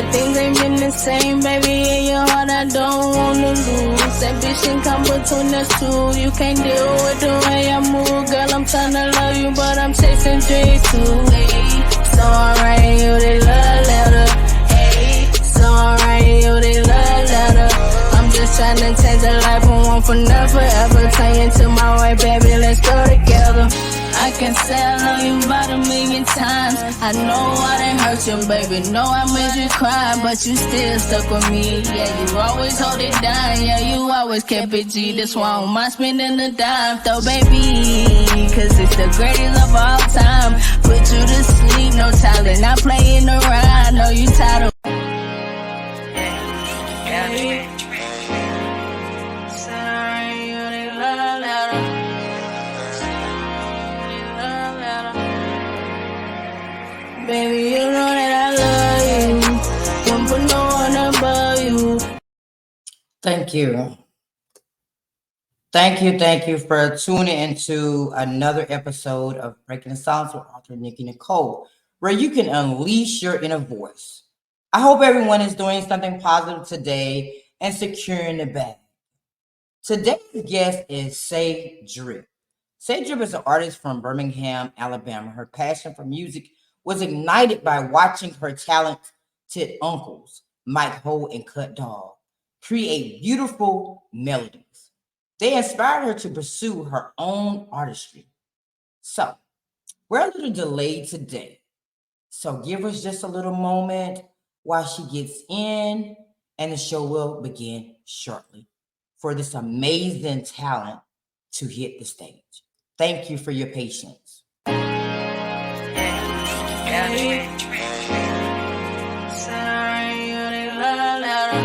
but things ain't been the same, baby. In your heart, I don't wanna lose. That bitch can come between us two. You can't deal with the way I move, girl. I'm tryna love you, but I'm chasing dreams too. Hey, so I'm writing you this love letter. Hey, so I'm writing you this love letter. I'm just tryna change a life from one for never forever. Turn you to my wife, baby. Let's go together. I can say I love you about 1,000,000 times. I know I done hurt you, baby. Know I made you cry, but you still stuck with me. Yeah, you always hold it down. Yeah, you always kept it G. That's why I don't mind spending the dime, though, baby. Cause it's the greatest of all time. Put you to sleep, no talent. Not playing around. Know you tired of. Sorry, you didn't love letter. Baby, you know that I love you. Won't put no one above you. Thank you. Thank you for tuning into another episode of Breaking the Silence with author Nikki Nicole, where you can unleash your inner voice. I hope everyone is doing something positive today and securing the bag. Today's guest is Sayy Dripp. Sayy Dripp is an artist from Birmingham, Alabama. Her passion for music was ignited by watching her talented uncles, Mike Ho and Cutt, Dogg, create beautiful melodies. They inspired her to pursue her own artistry. So, we're a little delayed today. So give us just a little moment while she gets in, and the show will begin shortly for this amazing talent to hit the stage. Thank you for your patience. Sorry, you didn't love letter.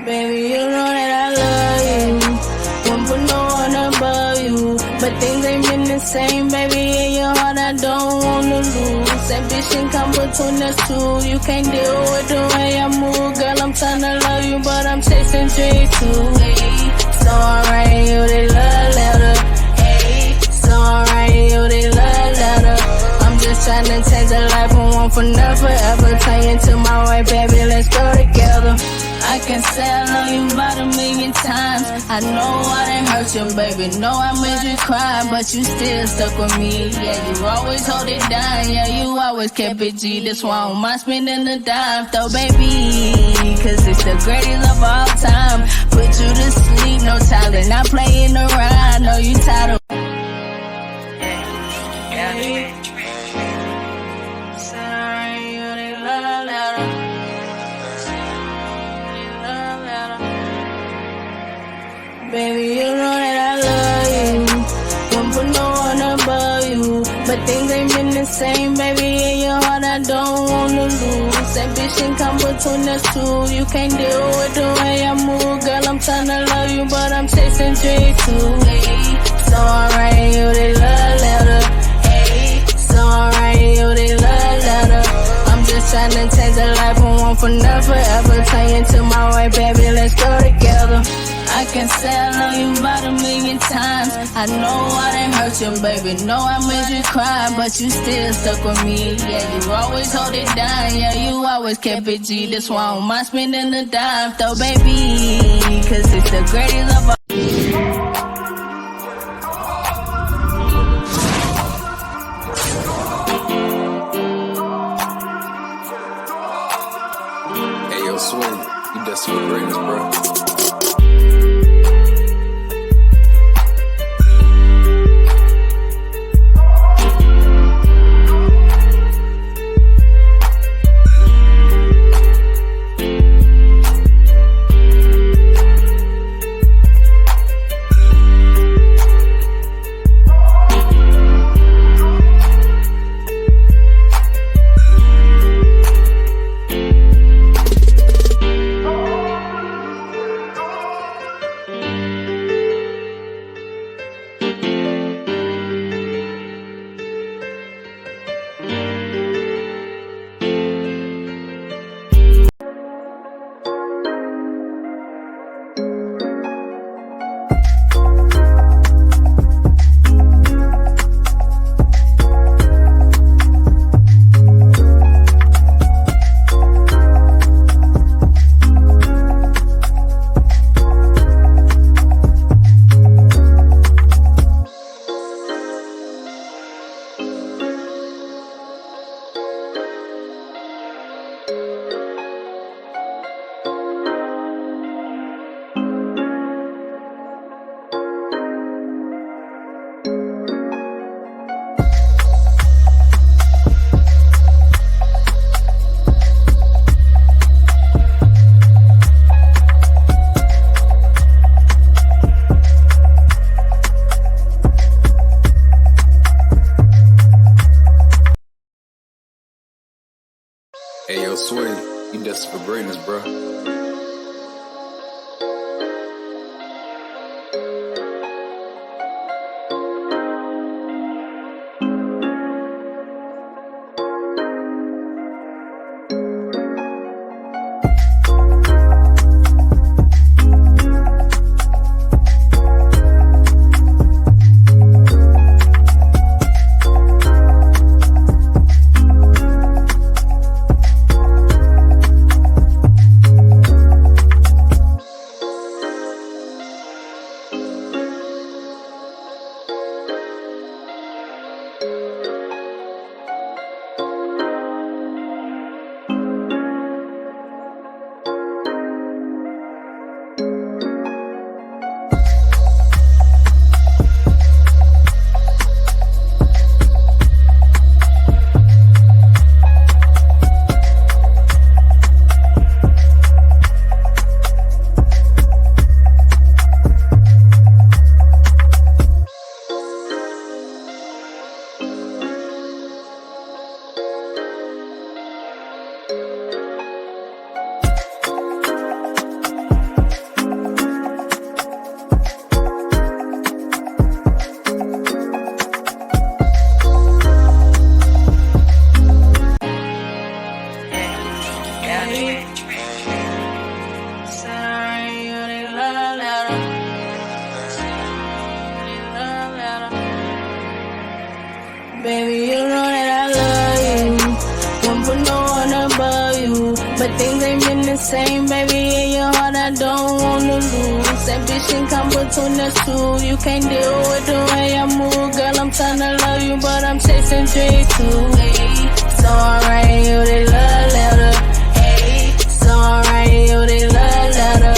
Baby, you know that I love you. Won't put no one above you. But things ain't been the same, baby. In your heart, I don't wanna lose. That bitch can come between us two. You can't deal with the way I move, girl. I'm tryna love you, but I'm chasing dreams too. Hey, so I'm writing you this love letter. Hey, so I'm writing you this love letter. I'm just tryna change a life from one for never forever. Turn you to my wife, baby. Let's go together. I can say I love you about 1,000,000 times. I know I done hurt you, baby. Know I made you cry, but you still stuck with me. Yeah, you always hold it down. Yeah, you always kept it G. That's why I don't mind spending the dime, though, baby. Cause it's the greatest of all time. Put you to sleep, no talent. Not playing around. Know you tired of. Sorry, you didn't love letter. Baby, you know that I love you. Won't put no one above you. But things ain't been the same, baby. In your heart, I don't wanna lose. That bitch can come between us two. You can't deal with the way I move, girl. I'm tryna love you, but I'm chasing dreams too. Hey, so I'm writing you this love letter. Hey, so I'm writing you this love letter. I'm just tryna change a life from one for never forever. Turn you to my wife, baby. Let's go together. I can say I love you about 1,000,000 times. I know I done hurt you, baby. Know I made you cry, but you still stuck with me. Yeah, you always hold it down. Yeah, you always kept it G. That's why I don't mind spending the dime, though, baby. Cause it's the greatest of all. Hey, yo, Swing, you desperate for greatness, bro. Swing, you destined for greatness, bro. Baby, you know that I love you. Won't put no one above you. But things ain't been the same, baby. In your heart, I don't wanna lose. That bitch can come between us two. You can't deal with the way I move. Girl, I'm tryna love you, but I'm chasing dreams too. Hey, so I'm writing you the love letter. Hey, so I'm writing you the love letter.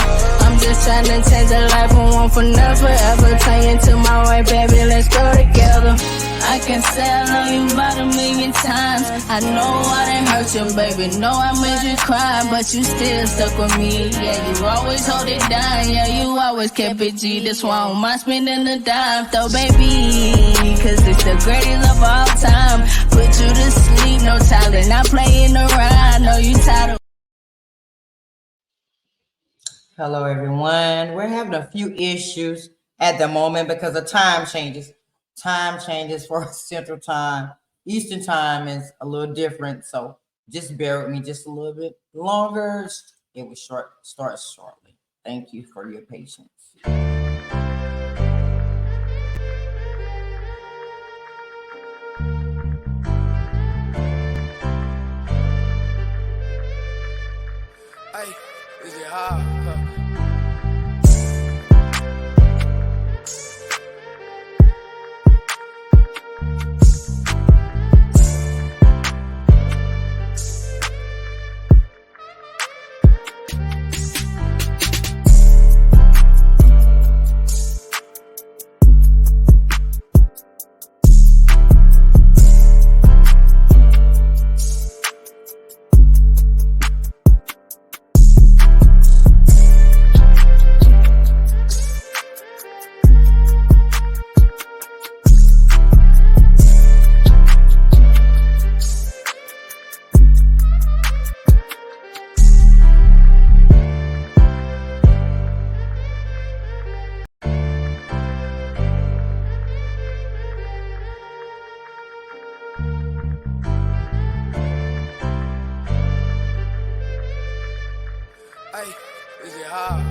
I'm just tryna change the life from one for never forever. Turn you to my wife, baby, let's go together. I can say I love you about 1,000,000 times. I know I done hurt you, baby. Know I made you cry, but you still stuck with me. Yeah, you always hold it down. Yeah, you always kept it G. That's why I don't mind spending the dime, though, baby. Cause it's the greatest of all time. Put you to sleep, no talent, not playing around. Know you tired of. Hello, everyone. We're having a few issues at the moment because the time changes. Time changes for Central Time. Eastern Time is a little different, so just bear with me just a little bit longer. It will start shortly. Thank you for your patience. Hey, is it hard? Hey, is it hard?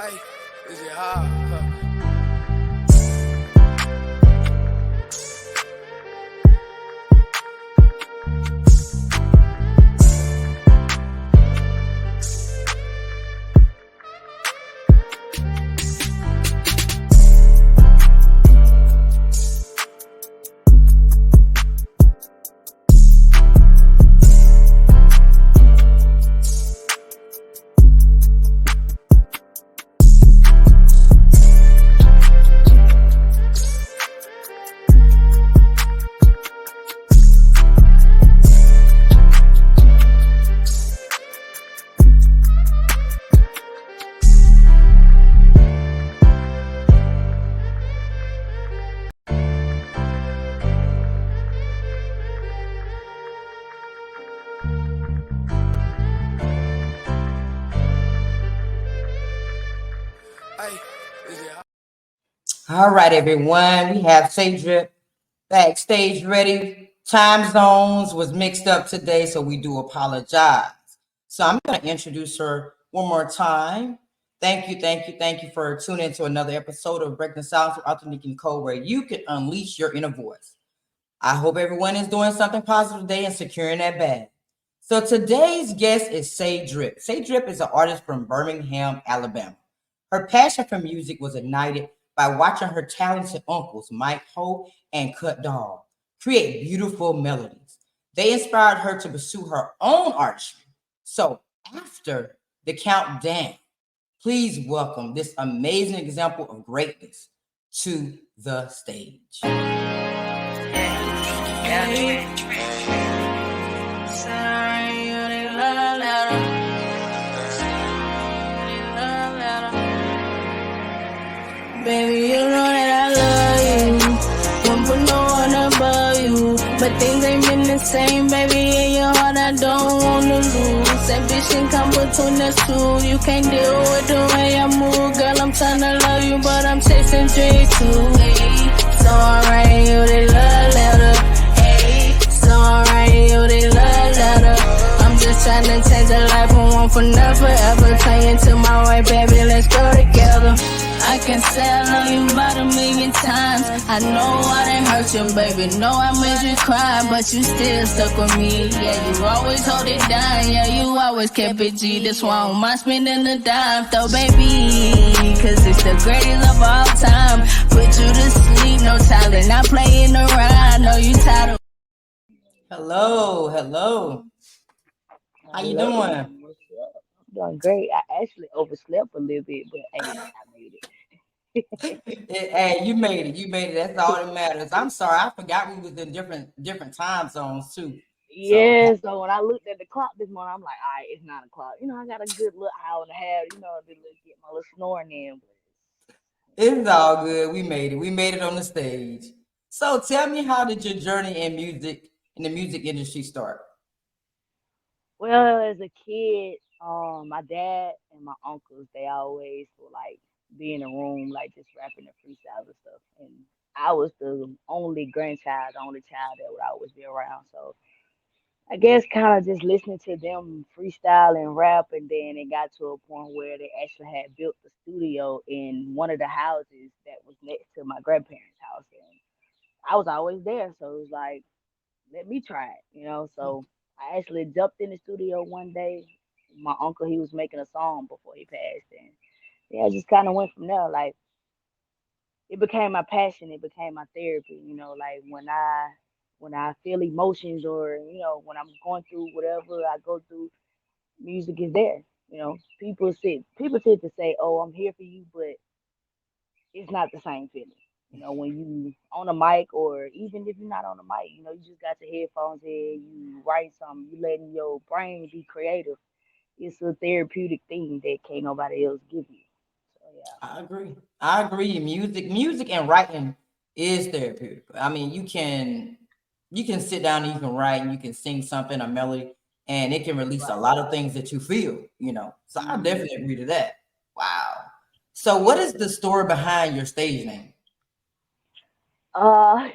Hey, is it hard? Hey, is it hard? All right, everyone. We have Sayy Dripp backstage ready. Time zones was mixed up today, so we do apologize. So I'm going to introduce her one more time. Thank you for tuning into another episode of Breaking the Silence with Author Nikki Nicole, where you can unleash your inner voice. I hope everyone is doing something positive today and securing that bag. So today's guest is Sayy Dripp. Sayy Dripp is an artist from Birmingham, Alabama. Her passion for music was ignited by watching her talented uncles, Mike Ho and Cutt Dogg, create beautiful melodies. They inspired her to pursue her own artistry. So after the countdown, please welcome this amazing example of greatness to the stage. Baby, you know that I love you. Won't put no one above you. But things ain't been the same, baby. In your heart, I don't wanna lose. That bitch can come between us two. You can't deal with the way I move. Girl, I'm tryna love you, but I'm chasing dreams too. So I'm writing you the love letter. So I'm writing you the love letter. I'm just tryna change your life from one for never forever. Turn you to my wife, baby, let's go together. I can say I love you about 1,000,000 times. I know I done hurt you, baby. Know I made you cry, but you still stuck with me. Yeah, you always hold it down. Yeah, you always kept it G. That's why I don't mind spending the dime, though, baby. Cause it's the greatest of all time. Put you to sleep, no talent. Not playing around. Know you tired of. Hello. How you doing? What's up? I'm doing great. I actually overslept a little bit, but hey, I made it. Hey, you made it. You made it. That's all that matters. I'm sorry, I forgot we was in different time zones too. So Yeah, so when I looked at the clock this morning, I'm like, all right, it's 9 o'clock. I got a good little hour and a half, to get my little snoring in. it's all good. We made it. We made it on the stage. So tell me, how did your journey in the music industry start? Well, as a kid, my dad and my uncles, they always were like be in a room, like just rapping and freestyles and stuff. And I was the only grandchild, the only child that would always be around. So I guess kind of just listening to them freestyle and rap, and then it got to a point where they actually had built the studio in one of the houses that was next to my grandparents' house, and I was always there, so it was like, let me try it. So I actually jumped in the studio one day. My uncle, he was making a song before he passed, and yeah, I just kind of went from there. Like it became my passion. It became my therapy. Like when I feel emotions, or when I'm going through whatever I go through, music is there. People sit to say, "Oh, I'm here for you," but it's not the same feeling. When you on a mic, or even if you're not on a mic, you just got your headphones in, you write something, you letting your brain be creative. It's a therapeutic thing that can't nobody else give you. So yeah. I agree. Music and writing is therapeutic. I mean, you can sit down and you can write and you can sing something, a melody, and it can release a Right. lot of things that you feel. So I Hmm. definitely agree to that. Wow. So what is the story behind your stage name? Uh,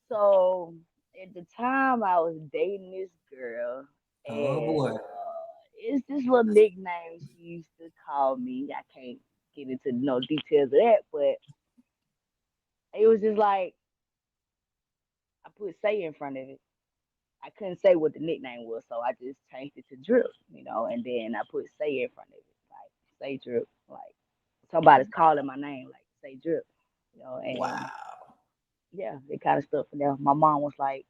so at the time I was dating this girl, Oh and boy. it's this little nickname she used to call me. I can't get into no details of that, but it was just like I put Say in front of it. I couldn't say what the nickname was, so I just changed it to Drip, and then I put Say in front of it, like Say Drip, like somebody's calling my name, like Say Drip, and Wow. yeah, it kind of stuck for them. My mom was like,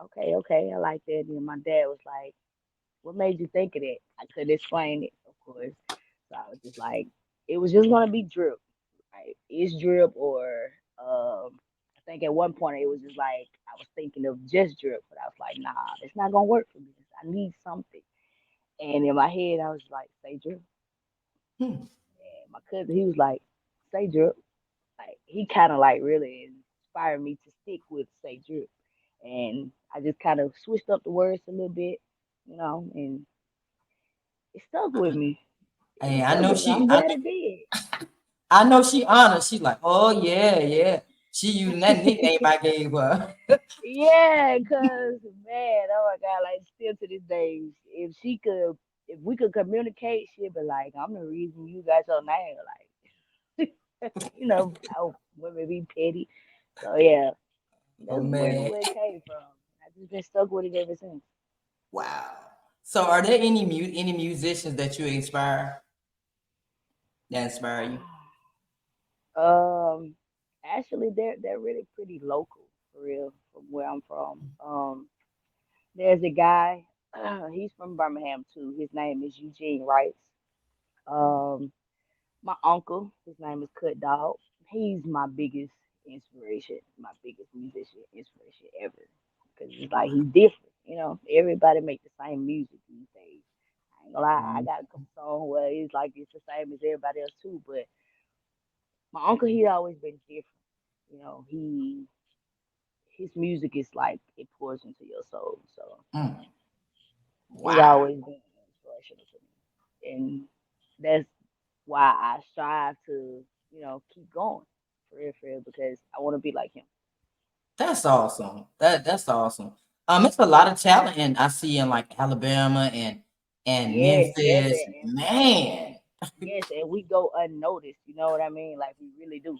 okay, okay, I like that, and my dad was like, what made you think of that? I couldn't explain it, of course, so I was just like, it was just gonna be Drip, like it's Drip or I think at one point it was just like I was thinking of just Drip, but I was like, nah, it's not gonna work for me. I need something. And in my head, I was like, say Drip. Hmm. And my cousin, he was like, say Drip. Like he kind of like really inspired me to stick with say Drip. And I just kind of switched up the words a little bit, and it stuck with me. It Hey, I stuck know with me. she. I'm glad it did. I know she honest. She like, oh yeah, yeah. She using that nickname I gave her. Yeah, cause man, oh my God, like still to this day, if we could communicate, she'd be like, "I'm the reason you got your name." Like, how women be petty. So yeah, Oh that's really man. where it came from. I just been stuck with it ever since. Wow. So, are there any musicians that you inspire you? Um, Actually, they're really pretty local for real from where I'm from. There's a guy. He's from Birmingham too. His name is Eugene Wright. Um, my uncle, his name is Cutt Dogg. He's my biggest inspiration, my biggest musician inspiration ever. Because it's like he's different, Everybody make the same music these days. I ain't gonna lie, I Mhm. got a couple songs where it's like it's the same as everybody else too. But my uncle, he always been different. He his music is like it pours into your soul. So Mm. he Wow. always been inspirational to me, and that's why I strive to, keep going for real, because I want to be like him. That's awesome. That's awesome. It's a lot of talent, and I see in like Alabama and Yes, yes, Memphis. Man, yes, and we go unnoticed. You know what I mean? Like we really do.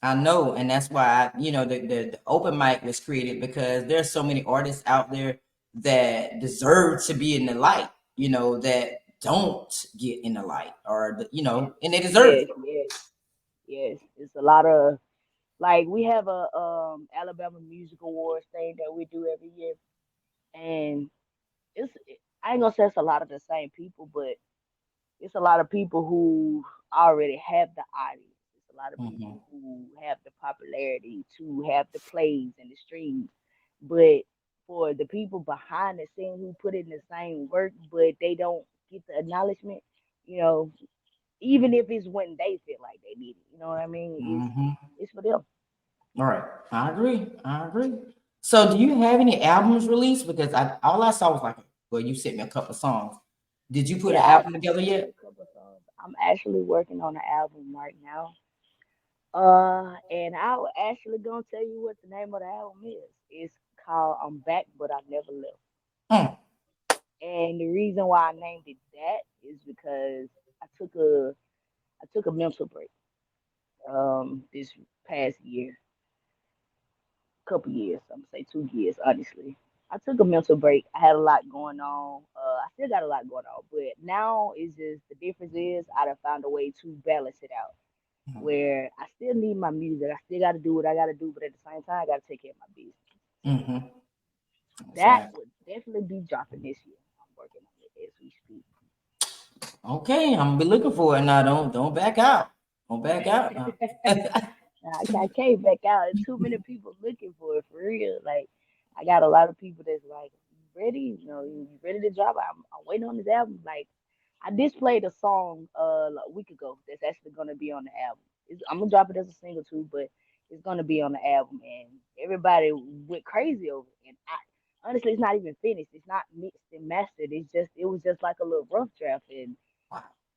I know, and that's why the open mic was created because there's so many artists out there that deserve to be in the light. That don't get in the light, or and they deserve Yes, it. yes, yes. It's a lot of like we have a Alabama Music Awards thing that we do every year, and it's I ain't gonna say it's a lot of the same people, but it's a lot of people who already have the audience. It's a lot of Mhm. people who have the popularity to have the plays and the streams. But for the people behind the scene who put in the same work, but they don't get the acknowledgement, you know, even if it's when they feel like they need it, you know what I mean? Mhm. It's for them. All right, I agree. I agree. So, do you have any albums released? Because all I saw was like, well, you sent me a couple songs. Did you put Yeah, an album I together sent you yet? a couple songs. I'm actually working on an album right now. And I was actually gonna tell you what the name of the album is. It's called "I'm Back, But I Never Left." Mm. And the reason why I named it that is because I took a I took a mental break. This past year, couple years, I'm gonna say 2 years, honestly. I took a mental break. I had a lot going on. I still got a lot going on, but now is just the difference is I done found a way to balance it out where I still need my music. I still got to do what I got to do, but at the same time, I got to take care of my business. So Mm-hmm. that Exactly. would definitely be dropping this year. I'm working on it as we Okay, I'm gonna be looking for it now. Don't back out. Don't back out speak. now. I can't back out. There's too many people looking for it for real. Like I got a lot of people that's like, "You ready? You ready to drop?" I'm waiting on this album. Like I displayed a song like a week ago that's actually gonna be on the album. I'm gonna drop it as a single too, but it's gonna be on the album, and everybody went crazy over it. And honestly, it's not even finished. It's not mixed and mastered. It was just like a little rough draft, and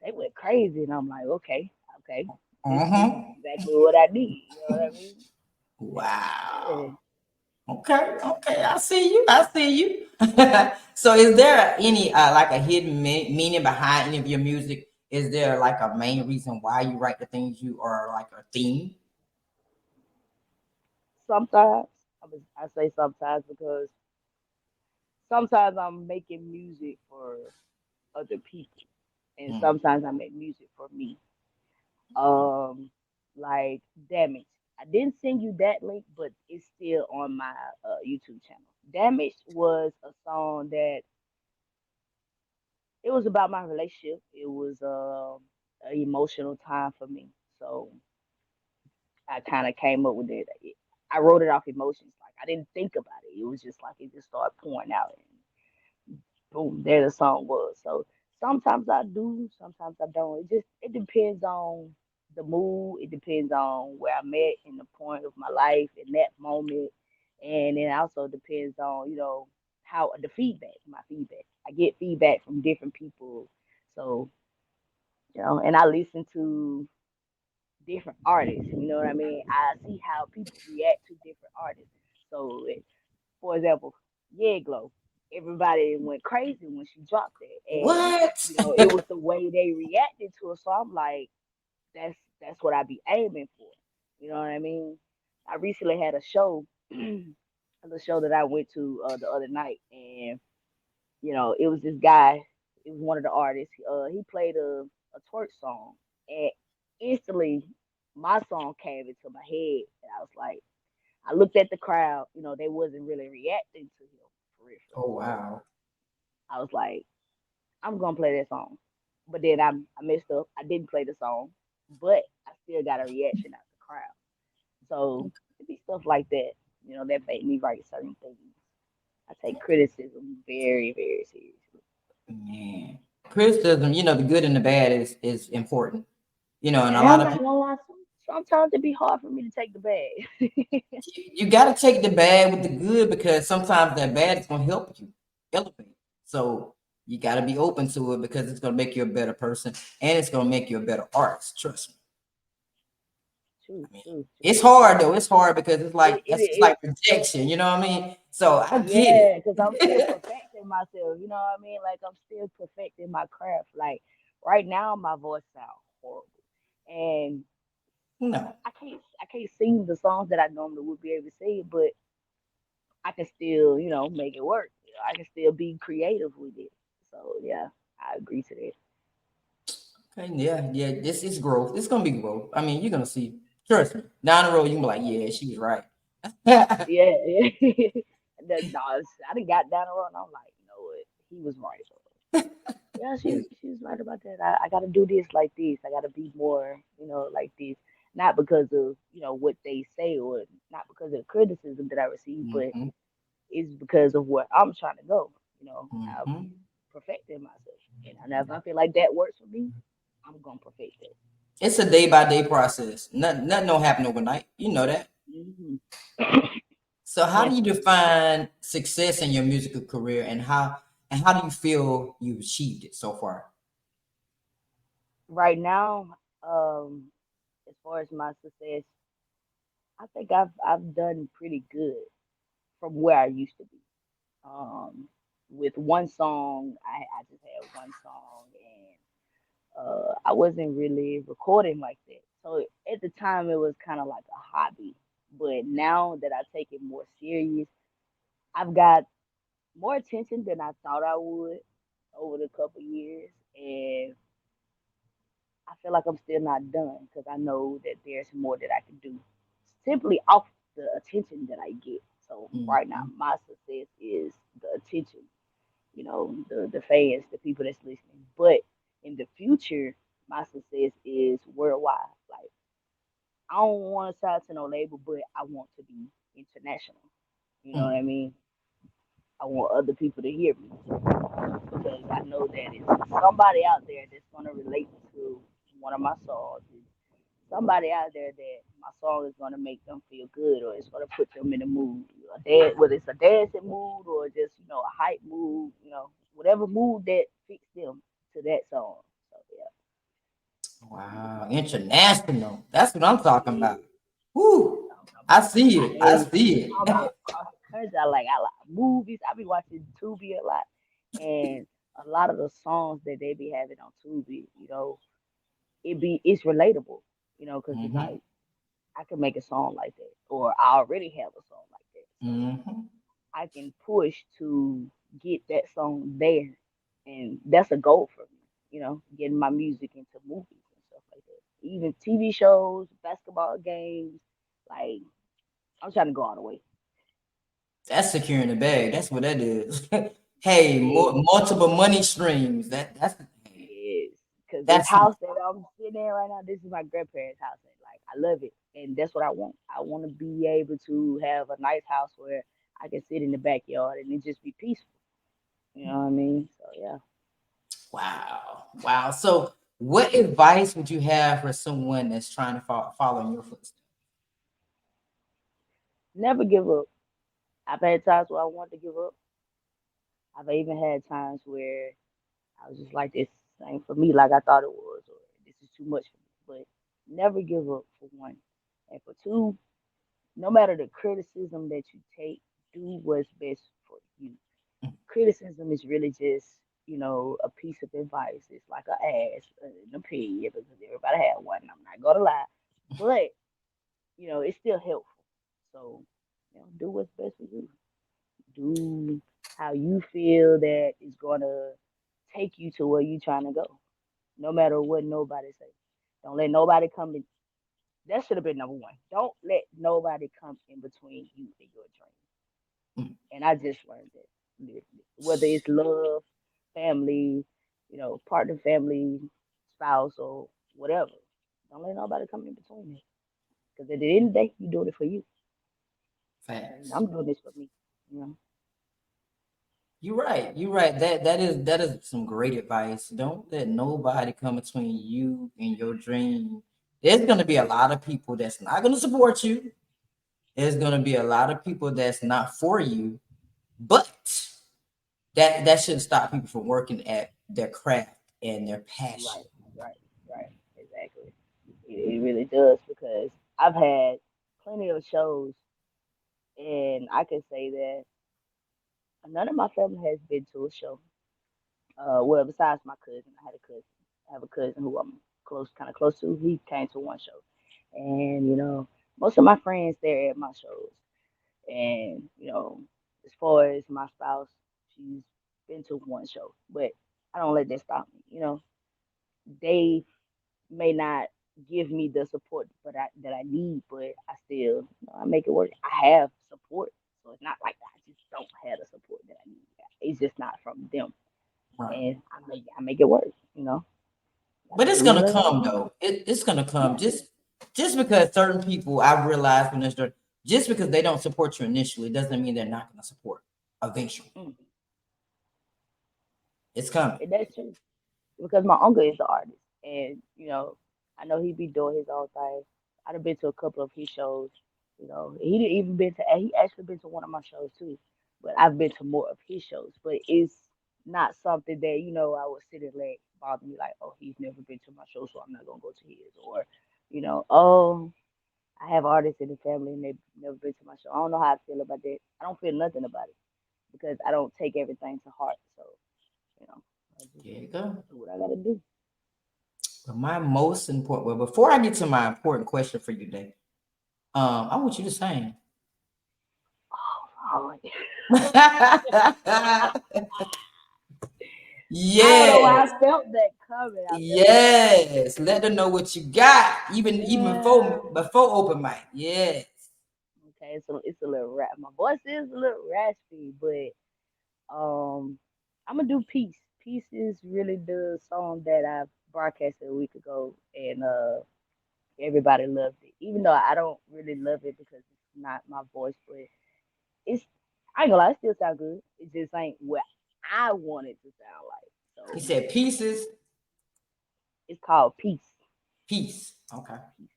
they went crazy. And I'm like, okay, okay, this is Mm-hmm. exactly what I need. You know what I mean? Wow. Yeah. Okay, okay, I see you. I see you. So, is there any like a hidden meaning behind any of your music? Is there like a main reason why you write the things you are like a theme? Sometimes I say sometimes because sometimes I'm making music for other people, and Mm. sometimes I make music for me. Um, like Damage. I didn't send you that link, but it's still on my YouTube channel. Damage was a song that it was about my relationship. It was an emotional time for me, so I kind of came up with it. I wrote it off emotions. Like I didn't think about it. It was just like it just started pouring out, boom, there the song was. So sometimes I do, sometimes I don't. It depends on the mood. It depends on where I'm at in the point of my life in that moment, and it also depends on how the feedback, my feedback. I get feedback from different people, so and I listen to different artists. You know what I mean? I see how people react to different artists. So for example, Yeah Glow. Everybody went crazy when she dropped it. And, What? it was the way they reacted to it. So I'm like, that's what I be aiming for. You know what I mean? I recently had a show, the show that I went to the other night, and it was this guy. It was one of the artists. He played a twerk song, and instantly my song came into my head, and I was like, I looked at the crowd. They wasn't really reacting to him for real, for real. Oh So wow. I was like, I'm gonna play that song. But then I messed up. I didn't play the song, but I still got a reaction out the crowd. So it be stuff like that, that make me write certain things. I take criticism very, very seriously. Man, criticism, the good and the bad is important. And a And I'm lot of not people, gonna lie, sometimes it be hard for me to take the bad. you got to take the bad with the good because sometimes that bad is going to help you elevate. So you got to be open to it because it's going to make you a better person and it's going to make you a better artist. Trust me. True, I mean, true, true. it's hard though. It's hard because it's It, like it, that's just it, like rejection. You know what I mean? So I get Yeah, because I'm still it. perfecting myself. You know what I mean? Like I'm still perfecting my craft. Like right now, my voice sounds horrible, and No. I can't sing the songs that I normally would be able to sing, but I can still, make it work. I can still be creative with it. So yeah, I agree to that. Okay, yeah, yeah. This is growth. It's gonna be growth. I mean, you're gonna see. Trust me. Down the road, you can be like, yeah, she was right. Yeah, yeah. No, I done got down the road, and I'm like, you know what? He was right. Yeah, she's right about that. I got to do this like this. I got to be more, like this. Not because of what they say or not because of the criticism that I receive, but Hmm. it's because of where I'm trying to go. I'm Hmm. perfecting myself, and if I feel like that works for me, I'm gonna perfect it. It's a day by day process. Nothing don't happen overnight. You know that. Hmm. So, how do you Definitely. define success in your musical career, and how do you feel you've achieved it so far? Right now, as far as my success, I think I've done pretty good from where I used to be. Um, with one song, I just had one song, and I wasn't really recording like that. So at the time, it was kind of like a hobby. But now that I take it more serious, I've got more attention than I thought I would over the couple years, and I feel like I'm still not done because I know that there's more that I can do simply off the attention that I get. So right now, Hmm. my success is the attention, the fans, the people that's listening. But in the future, my success is worldwide. Like I don't want to sign to no label, but I want to be international. You know what I mean? I want other people to hear me because I know that it's somebody out there that's gonna relate to one of my songs. It's somebody out there that my song is gonna make them feel good or it's gonna put them in a mood. Whether it's a dancing mood or just a hype mood, whatever mood that fits them to that song. So Wow, international. That's what I'm talking yeah, about. Woo! I'm, I see I it. I aim see I'm it. country. I like movies. I be watching Tubi a lot, and a lot of the songs that they be having on Tubi, it's relatable, because it's Mm-hmm. like I can make a song like that, or I already have a song like that, so Mm-hmm. I can push to get that song there, and that's a goal for me. Getting my music into movies and stuff like that, even TV shows, basketball games. Like I'm trying to go all the way. That's securing the bag. That's what that is. Hey, Yes, multiple money streams. That's hey, yes. Because this that's house that I'm sitting in right now, this is my grandparents' house, and like I love it, and that's what I want. I want to be able to have a nice house where I can sit in the backyard and it just be peaceful. You know what I mean? So yeah. wow. Wow. So what advice would you have for someone that's trying to follow in your footsteps? Never give up. I've had times where I wanted to give up. I've even had times where I was just like, this ain't for me like I thought it was, or this is too much for me. But never give up for one. And for two, no matter the criticism that you take, do what's best for you. Criticism is really just, a piece of advice. It's like an ass and a pig because everybody had one. I'm not gonna lie. But, it's still helpful. So, do what's best for you. Do how you feel that is gonna take you to where you're trying to go, no matter what nobody say. Don't let nobody come in. That should have been number one. Don't let nobody come in between you and your dream. Mm. And I just learned that, whether it's love, family, partner, family, spouse, or whatever. Don't let nobody come in between it. Because at the end of the day, you're doing it for you. And Facts. I'm doing this for me. You know. You're right. You're right. That is some great advice. Don't let nobody come between you and your dream. There's gonna be a lot of people that's not gonna support you. There's gonna be a lot of people that's not for you, but that shouldn't stop people from working at their craft and their passion. Right, right, right. Exactly. It really does because I've had plenty of shows, and I can say that none of my family has been to a show. Well, besides my cousin, I have a cousin who I'm kind of close to. He came to one show, and most of my friends there at my shows. And as far as my spouse, she's been to one show, but I don't let that stop me. They may not give me the support that I need, but I still, I make it work. I have support, so it's not like I just don't have the support that I need. It's just not from them, Right. and I make it work. But Gotta it's do gonna what I gotta come do. though. It's gonna come. Yeah. Just because certain people I've realized when there's just because they don't support you initially doesn't mean they're not gonna support eventually. Mm. It's coming. And that's true because my uncle is the artist, and I know he be doing his own thing. I've been to a couple of his shows. He didn't even been to. He actually been to one of my shows too, but I've been to more of his shows. But it's not something that I would sit and let bother me. Like, oh, he's never been to my show, so I'm not gonna go to his. Or, oh, I have artists in the family and they've never been to my show. I don't know how I feel about that. I don't feel nothing about it because I don't take everything to heart. So, you know, I just There you go. do what I gotta do. But my most important, well, before I get to my important question for you today, I want you to sing. Oh, I don't know why Yes, I felt that coming. I felt that coming. yes. Let them know what you got, even Yeah. before open mic. Yes. Okay, so it's a little rap. My voice is a little raspy, but I'm gonna do Peace. Peace is really the song that I broadcasted a week ago, and everybody loved it. Even though I don't really love it because it's not my voice, but it's I ain't gonna lie, it still sound good. It just ain't what I want it to sound like. He So said pieces, it's called Peace. peace. Okay. Peace.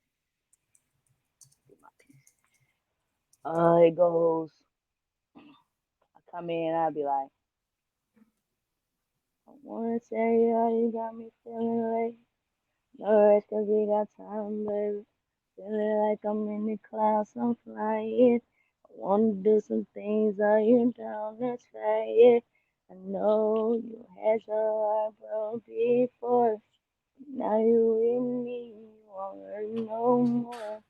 Get my peace. It goes. I come in, I'll be like, I wanna tell you how you got me feeling like no rest 'cause we got time, baby. Feeling like I'm in the clouds, I'm flying. Wanna do some things on you down, let's try it. I know you had your heart broke before. Now you with me, you won't hurt no more.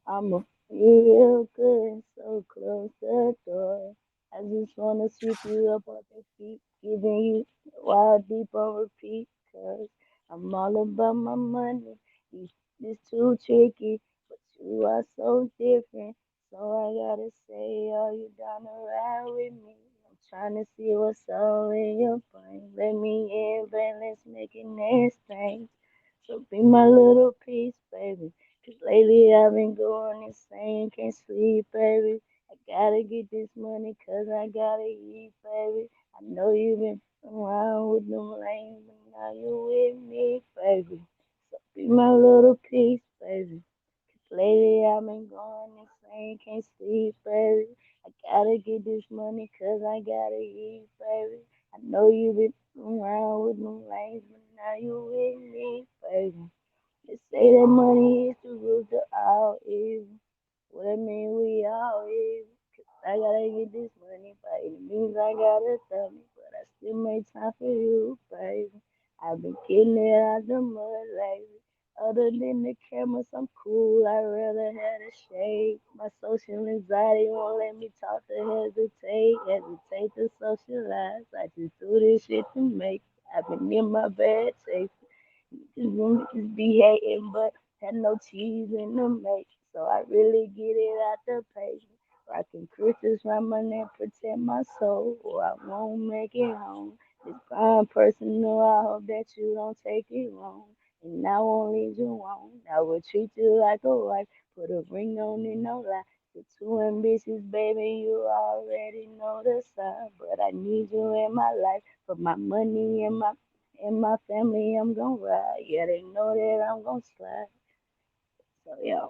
I'ma feel good, so close the door. I just wanna sweep you up off your feet, giving you wild deep on repeat. Cause I'm all about my money. It's too tricky, but you are so different. So I gotta say, are you down to ride with me? I'm trying to see what's all in your brain. Let me in, but let's make it next thing. So be my little piece, baby. 'Cause lately I've been going insane, can't sleep, baby. I gotta get this money 'cause I gotta eat, baby. I know you've been around with them lanes, but now you with me, baby. So be my little piece, baby. 'Cause lately I've been going insane, can't sleep, baby. I gotta get this money 'cause I gotta eat, baby. I know you've been around with them lanes, but now you with me, baby. They say that money is the root of all evil. What I mean, we all evil. 'Cause I gotta get this money, baby. It means I gotta tell me, but I still make time for you, baby. I've been getting it out the mud lately. Other than the cameras, I'm cool. I'd rather have a shade. My social anxiety won't let me talk to hesitate to socialize. I just do this shit to make. I've been in my bad taste. Niggas be hating, but had no cheese in the make. So I really get it out the page. Rockin' crystals round my neck, protect my soul, or I won't make it home. This fine personal, I hope that you don't take it wrong. And I won't lead you on. I will treat you like a wife, put a ring on it, no lie. You're too ambitious, baby, you already know the sign. But I need you in my life for my money and my family, I'm gonna ride. Yeah, they know that I'm gonna slide. So yeah,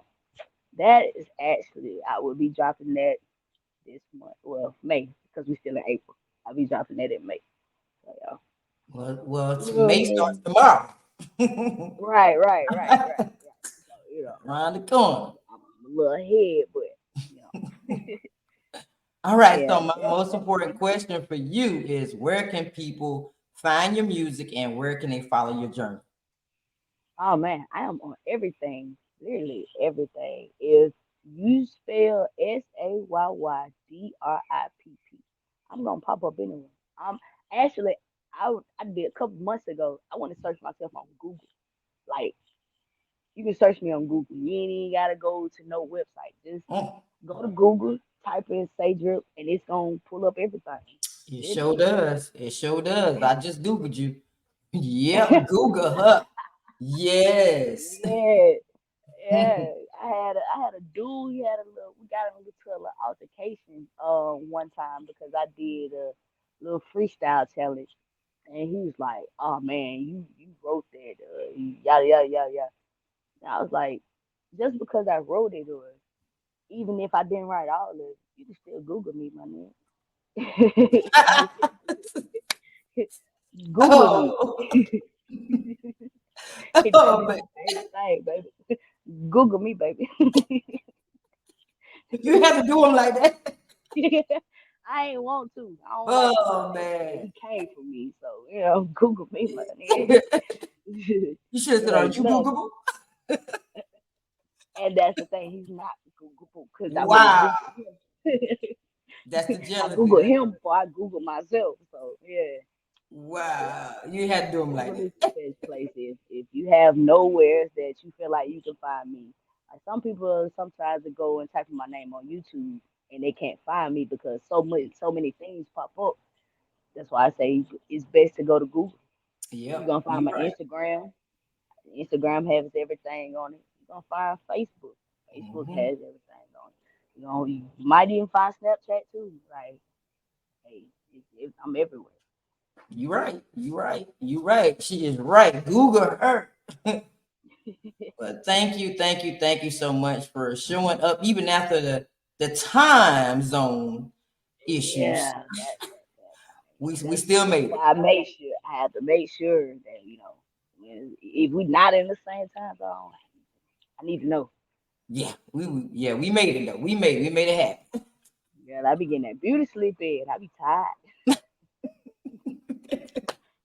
that is actually I will be dropping that this month. Well, May, because we still in April. I'll be dropping that in May. So yeah. May Yeah. starts tomorrow. Right. So Around the corner. I'm a little ahead, but you know, All right. yeah, So my most that's important question for you is where can people find your music and where can they follow your journey? oh man, I am on everything, literally everything. If you spell SayYDripp, I'm gonna pop up anywhere. Actually, I did a couple months ago. I want to search myself on Google. Like you can search me on Google. You ain't even gotta go to no website. Just Oh, go to Google, type in Sayy Dripp, and it's gonna pull up everything. it sure Literally. does. It sure does. I just Googled you. Yep, Google her. Yes. Yeah. Yeah, I had a dude. He had a little. We got into a little altercation one time because I did a little freestyle challenge, and he was like, "Oh man, you wrote that, yada yada yada yada." And I was like, just because I wrote it, or even if I didn't write all of it, you can still Google me, my man. You can still Google me. Oh, That's oh man. my favorite thing, baby. Google me, baby. You had to do them like that. I ain't want to. I don't like to do Oh that, but man. he came for me, so Google me, You man. should have said, It "Are ain't you nothing. Googleable?" And that's the thing. He's not Googleable because I really Wow, Google him. that's the I jealousy. Google That him before I Google myself. So yeah. So yeah. wow, you had to do them like Google is that. the best place if you have nowhere that you feel like you can find me. Like some people sometimes they go and type in my name on YouTube and they can't find me because so many things pop up. That's why I say it's best to go to Google. You're Yep, gonna find you're my right. Instagram. Instagram has everything on it. You're gonna find Facebook. Facebook Hmm. has everything on it. You might even find Snapchat too. Like, hey, I'm everywhere. You're right. You're right. You're right. She is right. Google her. But thank you so much for showing up even after the time zone issues. Yeah, We that's still that's made it. why I made sure I had to make sure that if we not in the same time zone, I need to know. Yeah, we made it though. We made it happen. Girl, I be getting that beauty sleep in. I be tired.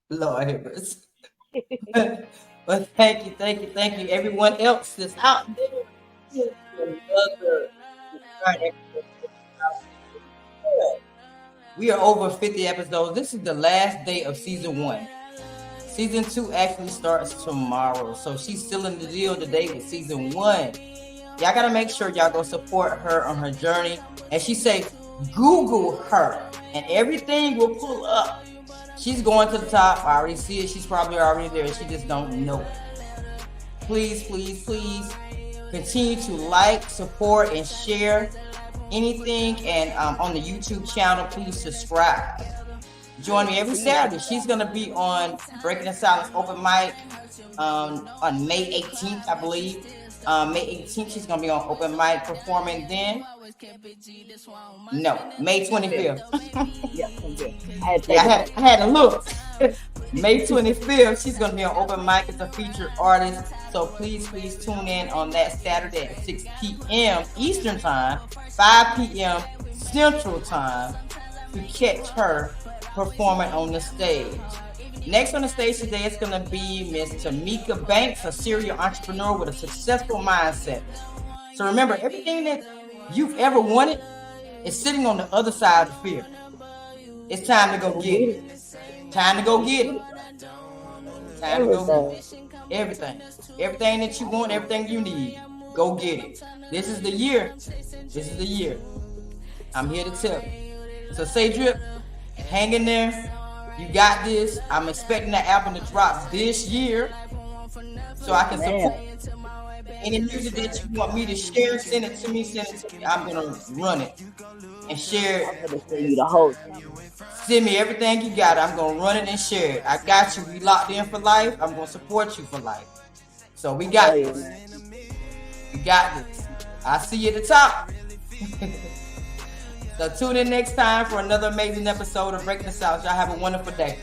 Lord have mercy. But thank you, everyone else that's out there. Here's another Friday episode. We are over 50 episodes. This is the last day of season 1. Season 2 actually starts tomorrow. So she's still in the deal today with season 1. Y'all gotta make sure y'all go support her on her journey. And she say, Google her and everything will pull up. She's going to the top. I already see it. She's probably already there. She just don't know it. Please, please, please continue to like, support, and share anything. And on the YouTube channel, please subscribe. Join me every Saturday. She's going to be on Breaking the Silence open mic on May 18th, I believe. May 18th, she's going to be on open mic performing then. No, May 25th. I had to look. May 25th, she's going to be on open mic as a featured artist. So please tune in on that Saturday at 6 p.m. Eastern Time, 5 p.m. Central Time to catch her performing on the stage. Next on the stage today is going to be Miss Tamika Banks, a serial entrepreneur with a successful mindset. So remember, everything that you've ever wanted is sitting on the other side of fear. It's time to go get it. Time to go get it. Time to go get it. Everything. Everything that you want, everything you need, go get it. This is the year. This is the year. I'm here to tell you. So Sayy Dripp, hang in there. You got this. I'm expecting that album to drop this year so I can support any music that you want me to share. Send it to me. I'm going to run it and share it. I'm going to send you the whole thing. Send me everything you got. I'm going to run it and share it. I got you. We locked in for life. I'm going to support you for life. So we got this. We got this. I'll see you at the top. So tune in next time for another amazing episode of Breaking the Silence. Y'all have a wonderful day.